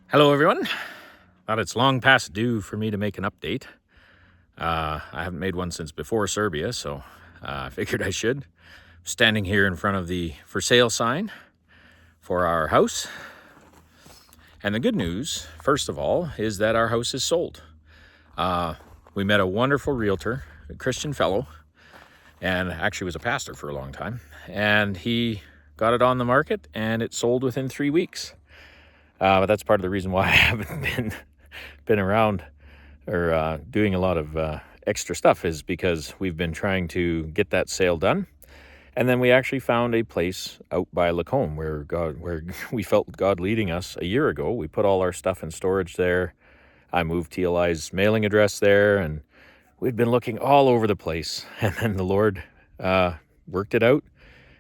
Hello, everyone. Thought it's long past due for me to make an update. I haven't made one since before Serbia, so I figured I should. Standing here in front of the for sale sign for our house. And the good news, first of all, is that our house is sold. We met a wonderful realtor, a Christian fellow, and actually was a pastor for a long time. And he got it on the market and it sold within 3 weeks. But that's part of the reason why I haven't been around or doing a lot of extra stuff, is because we've been trying to get that sale done. And then we actually found a place out by Lacombe where we felt God leading us a year ago. We put all our stuff in storage there. I moved TLI's mailing address there, and we'd been looking all over the place. And then the Lord worked it out,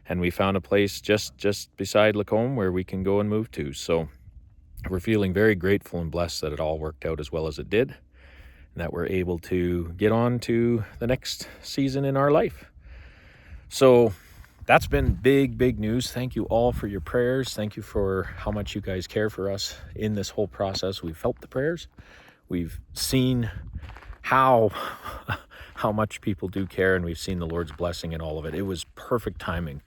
and we found a place just beside Lacombe where we can go and move to. So we're feeling very grateful and blessed that it all worked out as well as it did, and that we're able to get on to the next season in our life. So that's been big news. Thank you all for your prayers. Thank you for how much you guys care for us in this whole process. We've felt the prayers. We've seen how much people do care, and we've seen the Lord's blessing in all of it. It was perfect timing.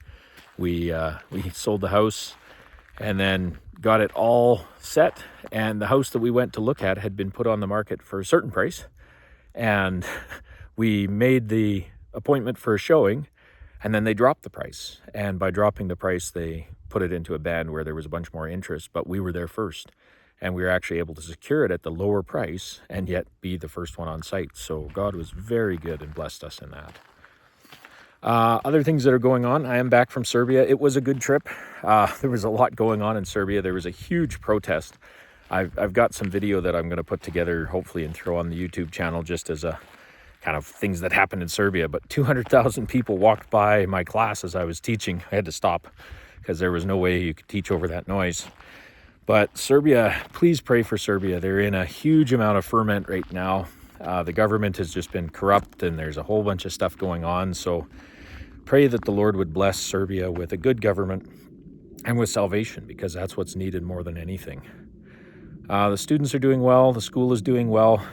We sold the house and then got it all set, and the house that we went to look at had been put on the market for a certain price, and we made the appointment for a showing, and then they dropped the price. And by dropping the price, they put it into a band where there was a bunch more interest, but we were there first, and we were actually able to secure it at the lower price and yet be the first one on site. So God was very good and blessed us in that. Other things that are going on, I am back from Serbia. It was a good trip. There was a lot going on in Serbia. There was a huge protest. I've got some video that I'm going to put together, hopefully, and throw on the YouTube channel just as a kind of things that happened in Serbia. But 200,000 people walked by my class as I was teaching. I had to stop because there was no way you could teach over that noise. But Serbia, please pray for Serbia. They're in a huge amount of ferment right now. The government has just been corrupt, and there's a whole bunch of stuff going on. So pray that the Lord would bless Serbia with a good government and with salvation, because that's what's needed more than anything. The students are doing well. The school is doing well.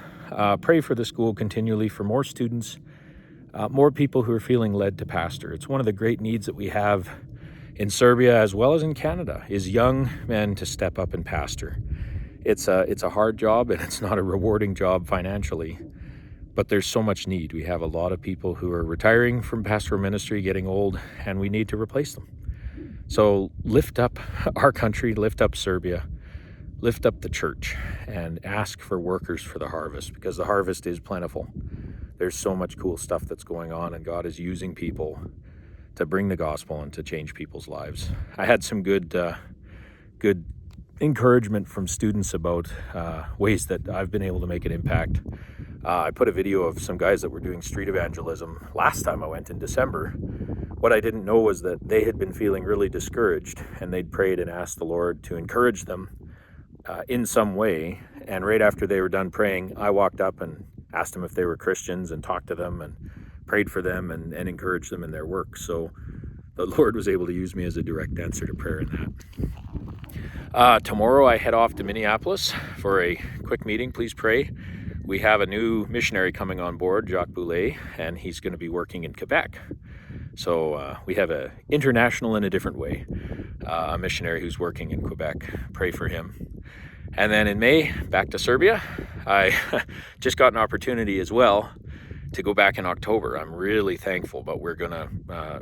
Pray for the school continually for more students, more people who are feeling led to pastor. It's one of the great needs that we have in Serbia as well as in Canada, is young men to step up and pastor. It's a hard job, and it's not a rewarding job financially, but there's so much need. We have a lot of people who are retiring from pastoral ministry, getting old, and we need to replace them. So lift up our country, lift up Serbia, lift up the church, and ask for workers for the harvest, because the harvest is plentiful. There's so much cool stuff that's going on, and God is using people to bring the gospel and to change people's lives. I had some good encouragement from students about ways that I've been able to make an impact. I put a video of some guys that were doing street evangelism last time I went in December. What I didn't know was that they had been feeling really discouraged, and they'd prayed and asked the Lord to encourage them in some way. And right after they were done praying, I walked up and asked them if they were Christians and talked to them and prayed for them and encouraged them in their work. So the Lord was able to use me as a direct answer to prayer in that. Tomorrow I head off to Minneapolis for a quick meeting. Please pray. We have a new missionary coming on board, Jacques Boulet, and he's going to be working in Quebec. So we have an international in a different way, a missionary who's working in Quebec. Pray for him. And then in May, back to Serbia. I just got an opportunity as well to go back in October. I'm really thankful, but we're gonna,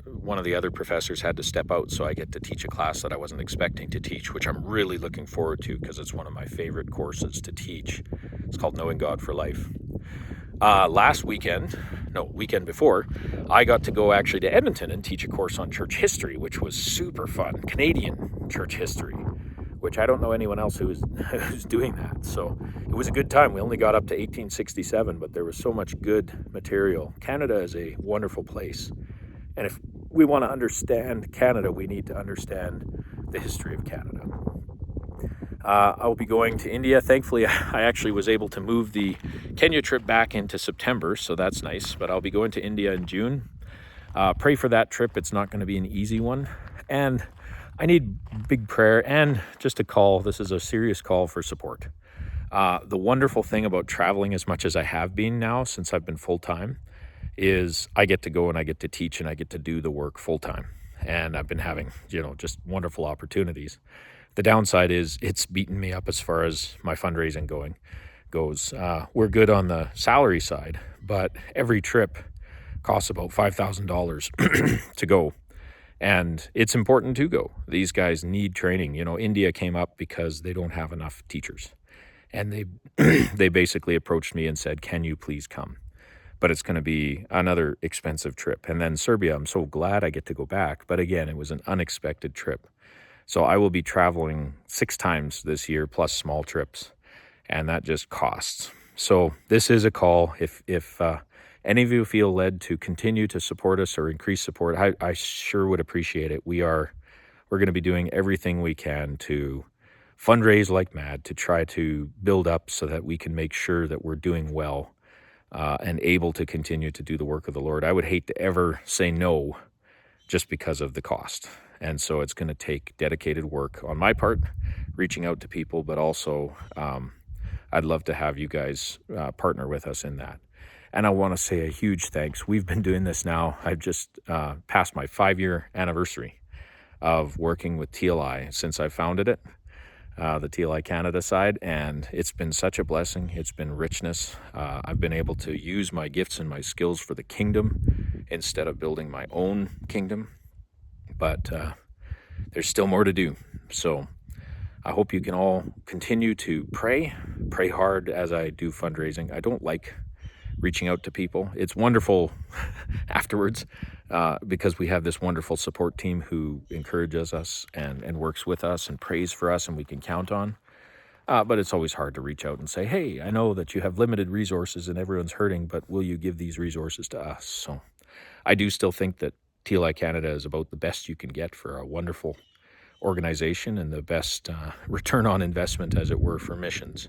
one of the other professors had to step out, so I get to teach a class that I wasn't expecting to teach, which I'm really looking forward to because it's one of my favorite courses to teach. It's called Knowing God for Life. Weekend before, I got to go actually to Edmonton and teach a course on church history, which was super fun. Canadian church history, which I don't know anyone else who's doing that. So it was a good time. We only got up to 1867, but there was so much good material. Canada is a wonderful place. And if we want to understand Canada, we need to understand the history of Canada. I'll be going to India. Thankfully, I actually was able to move the Kenya trip back into September, so that's nice. But I'll be going to India in June. Pray for that trip. It's not going to be an easy one. And I need big prayer and just a call. This is a serious call for support. The wonderful thing about traveling as much as I have been now since I've been full-time is I get to go and I get to teach and I get to do the work full-time. And I've been having, just wonderful opportunities. The downside is it's beaten me up as far as my fundraising goes. We're good on the salary side, but every trip costs about $5,000 to go. And it's important to go. These guys need training. India came up because they don't have enough teachers. And they they basically approached me and said, "Can you please come?" But it's going to be another expensive trip. And then Serbia, I'm so glad I get to go back. But again, it was an unexpected trip. So I will be traveling 6 times this year, plus small trips. And that just costs. So this is a call. If any of you feel led to continue to support us or increase support, I sure would appreciate it. We're going to be doing everything we can to fundraise like mad to try to build up so that we can make sure that we're doing well and able to continue to do the work of the Lord. I would hate to ever say no just because of the cost. And so it's going to take dedicated work on my part, reaching out to people, but also I'd love to have you guys partner with us in that. And I want to say a huge thanks. We've been doing this now. I've just passed my 5-year anniversary of working with TLI since I founded it, the TLI Canada side, and it's been such a blessing. It's been richness. I've been able to use my gifts and my skills for the kingdom instead of building my own kingdom. But there's still more to do. So I hope you can all continue to pray hard as I do fundraising. I don't like reaching out to people. It's wonderful afterwards because we have this wonderful support team who encourages us and works with us and prays for us and we can count on. But it's always hard to reach out and say, "Hey, I know that you have limited resources and everyone's hurting, but will you give these resources to us?" So I do still think that TLI Canada is about the best you can get for a wonderful organization and the best return on investment, as it were, for missions.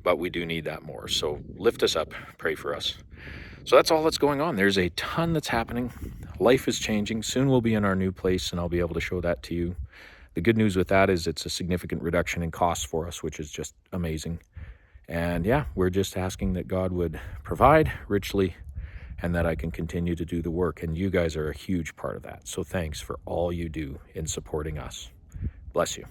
But we do need that more. So lift us up, pray for us. So that's all that's going on. There's a ton that's happening. Life is changing. Soon we'll be in our new place and I'll be able to show that to you. The good news with that is it's a significant reduction in costs for us, which is just amazing. And yeah, we're just asking that God would provide richly and that I can continue to do the work. And you guys are a huge part of that. So thanks for all you do in supporting us. Bless you.